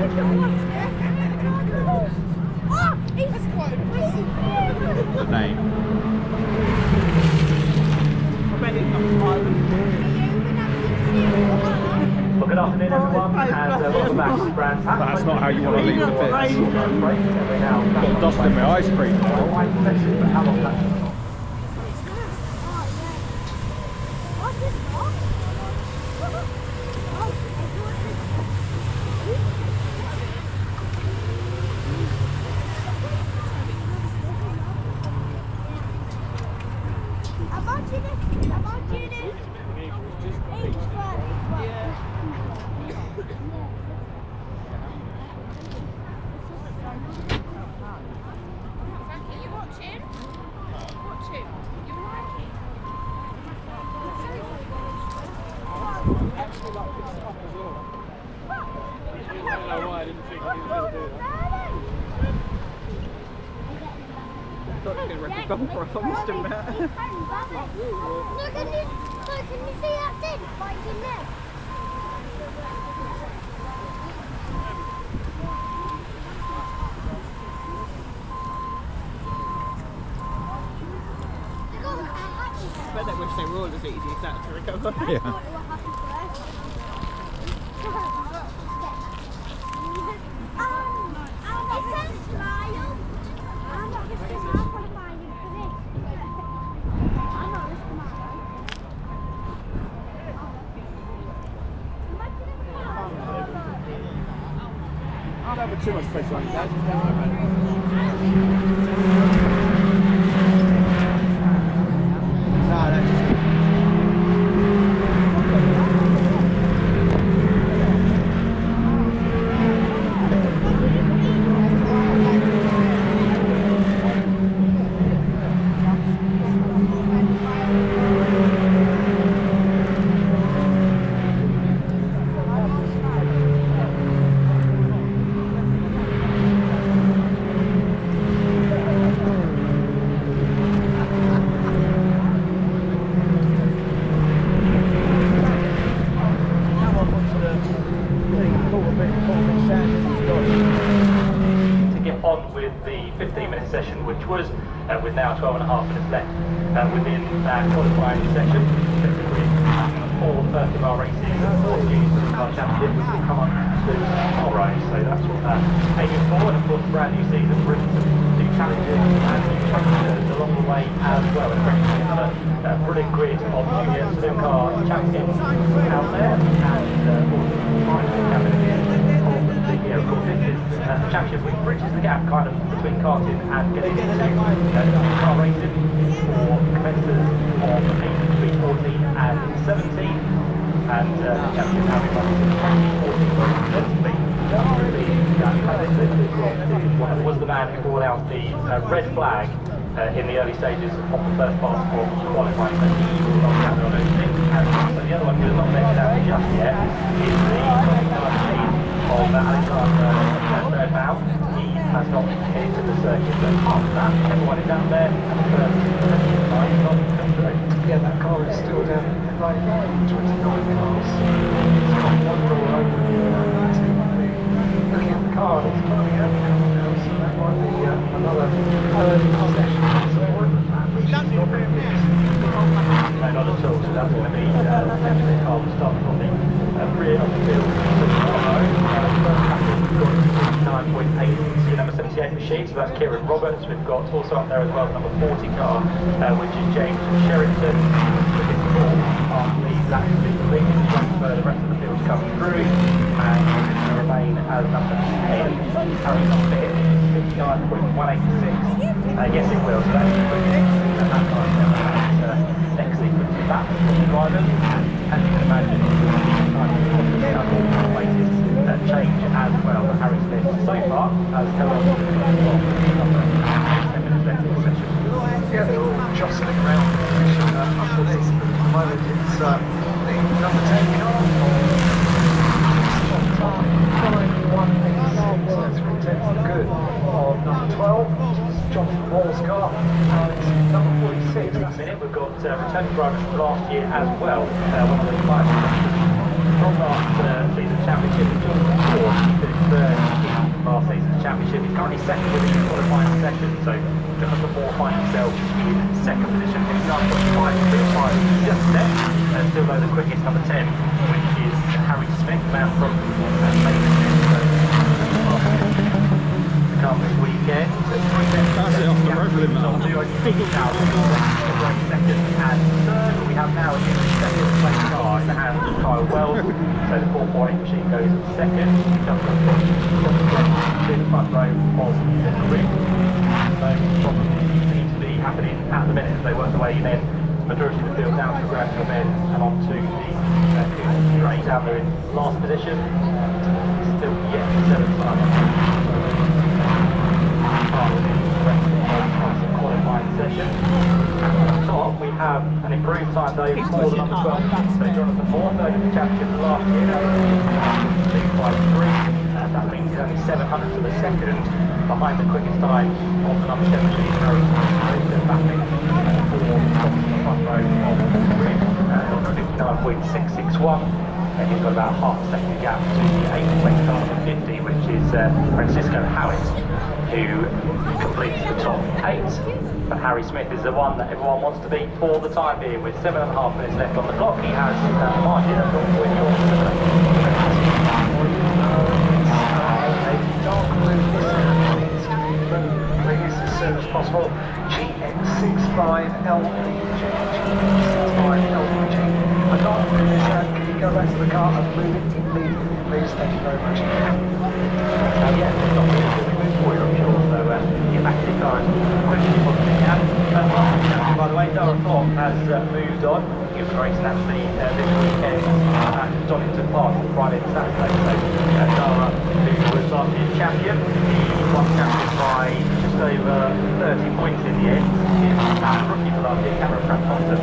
Name. Well, good afternoon everyone, and welcome back to Brands. That's not how you want to leave the bits. Got dust in my ice cream. GoPro on Mr. Matt. Can you see that thing right in there? I bet they wish they were all as easy as that to recover. Yeah. I don't have too much pressure on that. To get on with the 15-minute session, which was with now 12.5 minutes left within that qualifying session. For the first of our races for the Junior Saloon Car Championship, which will come up tomorrow. So that's what we're aiming for. And of course, the brand new season brings new challenges and new challenges along the way as well. And a brilliant grid of Junior Saloon Car Champions out there. And of course, this is the championship which bridges the gap kind of between karting and getting into car racing for competitors of age between 14 and 17, and the championship having run since 2014. Was the man who brought out the red flag in the early stages of the first part of qualifying. So he will not have on those things. And so the other one who has not made it out just yet is the of Alana third bound. He has not hit to the circuit, but after that, everyone is out there, and the first line is not come through. Yeah, that car is still down in like 29 cars. It's got one door open. Looking at the car, it's coming out now, so that might be another session. No, not at all. So that's going to be potentially a car starting from the rear of the field. We've got 9.8, number 78 machine, so that's Kieran Roberts. We've got also up there as well number 40 car, which is James Sherrington. Looking for the lap to be completed, for the rest of the field to come through, and to remain as number 10. Harry Smith, 59.186. Yes, it will. So that's that time next sequence of that for the drivers. As you can imagine, change as well. Harry Smith so far has held on to the 10 minutes left in the session. Yeah, they're all jostling around underneath. At the moment, it's the number 10 car. That's 3 tenths the good of number 12, Jonathan Hall's car, and number 46. In a minute, we've got returning drivers from last year as well. One of the five from last season championship, Jonathan Hall, currently second within the qualifying session, so just a more find himself in second position. 59.525 just set, and still though the quickest number 10, which is Harry Smith, man from come this weekend. That's it off the road limit. Second and third, we have now a second place car in the hands of Kyle Wells. So the 4.8 machine goes second. He comes up to the front row of the grid. So problems seem to be happening at the minute as they work their way then. Majority of the field down to the ground bed and onto the straight down there in last position. Still yet to 7th qualifying session. At the top we have an improved time though for the number 12. So Jonathan Moore, third in the championship last year, 2.53. That means he's only 700 to the second behind the quickest time of the number 7 machine. Harry Smith battling for the front row of the grid on 59.661. And he's got about half a second gap to the 8th place car number 50, which is Francisco Howitt, who completes the top 8. But Harry Smith is the one that everyone wants to beat for the time being. With 7.5 minutes left on the clock, he has a margin of please, as soon as possible. GX65LPG. GX65LPG. I can't move this out. Can you go back to the car and move it immediately, please? Thank you very much. Yeah, it's not really good move for you, I'm sure. So get back to the car as quickly as possible you can. By the way, Darren Thorpe has moved on. He was racing actually this weekend at Donington Park on Friday and Saturday. So Dara, who was last year's champion, he won champion by just over 30 points in the end. His rookie for last year, Cameron Pratt Thompson,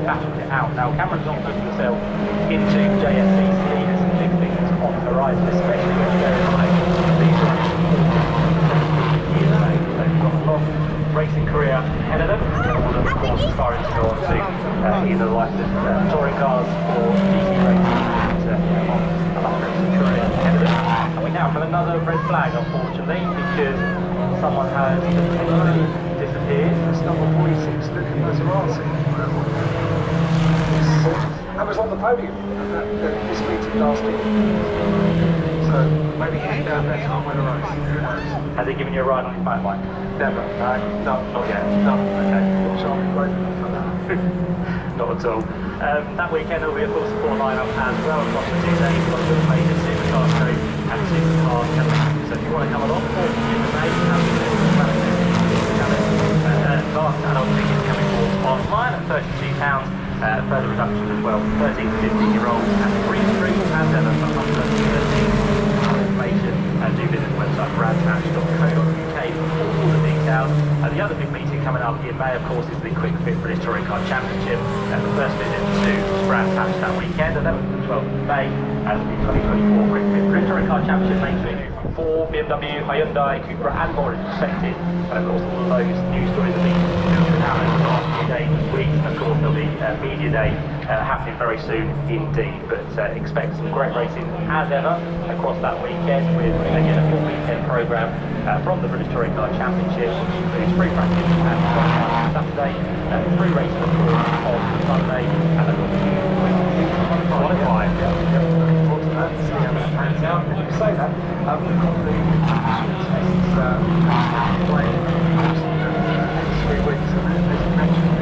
battled it out. Now Cameron's not putting himself into JSCC. There's some big things on the horizon, especially when you go high. These are years of age, so they've got a long racing career ahead of them. All of them, of course, aspiring to go on to either like the touring cars or GT racing, on a long racing career ahead of them. And we now have another red flag, unfortunately, because someone has disappeared. That's number 46, Luca Maserati. I was on the podium at this meeting last week. So maybe he's down there somewhere around. Has he given you a ride on his motorbike? Never. No, not yet. No. Okay. So I'll be grateful for that. Not at all. That weekend there will be a full support lineup as well across the 2 days. Got the major supercar show and supercar challenge. So if you want to come along, 4th of May, advanced adult tickets coming online at £32. Further reductions as well, 13 to 15-year-olds and Green Street and then under 13 information. Do visit the website bradhatch.co.uk for all the details. The other big meeting coming up in May, of course, is the Quick Fit British Touring Car Championship. The first visit to Brands Hatch that weekend, 11th and 12th of May, as the 2024 Quick Fit British Touring Car Championship makes it for BMW, Hyundai, Cupra and more is expected. And of course all of those news stories have been filtered out over the last few days and weeks, and of course there'll be a media day happening very soon indeed. But expect some great racing as ever across that weekend with again a full weekend programme from the British Touring Car Championship. It's free practice and on Saturday, free racing of course on Sunday, and then qualifying. You say that, we've got the tests playing next 3 weeks, and as you mentioned,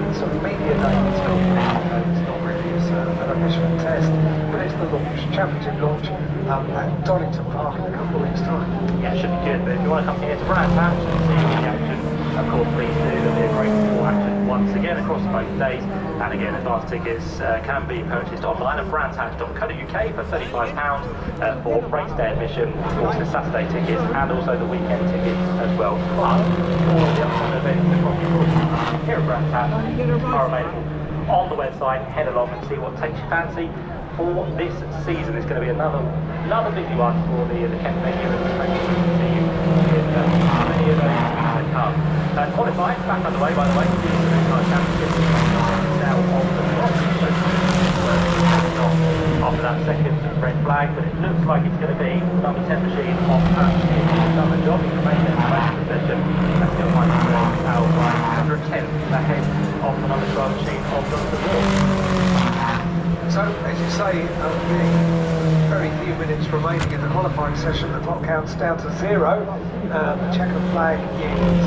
the sort of media day that's called, it's not really an official test, but it's the launch, championship launch at Donington Park in a couple of weeks' time. Yeah, it should be good, but if you want to come here to Brands Hatch and see the action, of course please do. There'll be a great support action once again across both days. And again, advance tickets can be purchased online at brandshatch.co.uk for £35 for race day admission, of course the Saturday tickets and also the weekend tickets as well. Plus, all the other events across the course here at Brands Hatch are available on the website. Head along and see what takes your fancy for this season. It's going to be another busy one for the Kent venue, and expect to see you in many of those to come. Qualifying back underway, by the way, the Saloon Car Championship now on the clock. After that second red flag, but it looks like it's going to be number 10 machine on He's done the job. He remained in the most position. That's still finding out by 110 ahead of the number 12 machine of Dr. Will. So, as you say, being very few minutes remaining in the qualifying session, the clock counts down to 0. The checkered flag is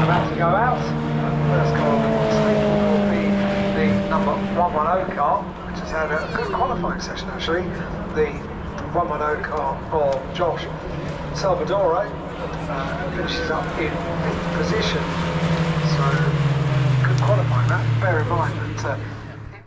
about to go out. The first car we will see will be the number 110 car, which has had a good qualifying session actually. The 110 car of Josh Salvadore finishes up in 5th position. So, good qualifying that. Bear in mind that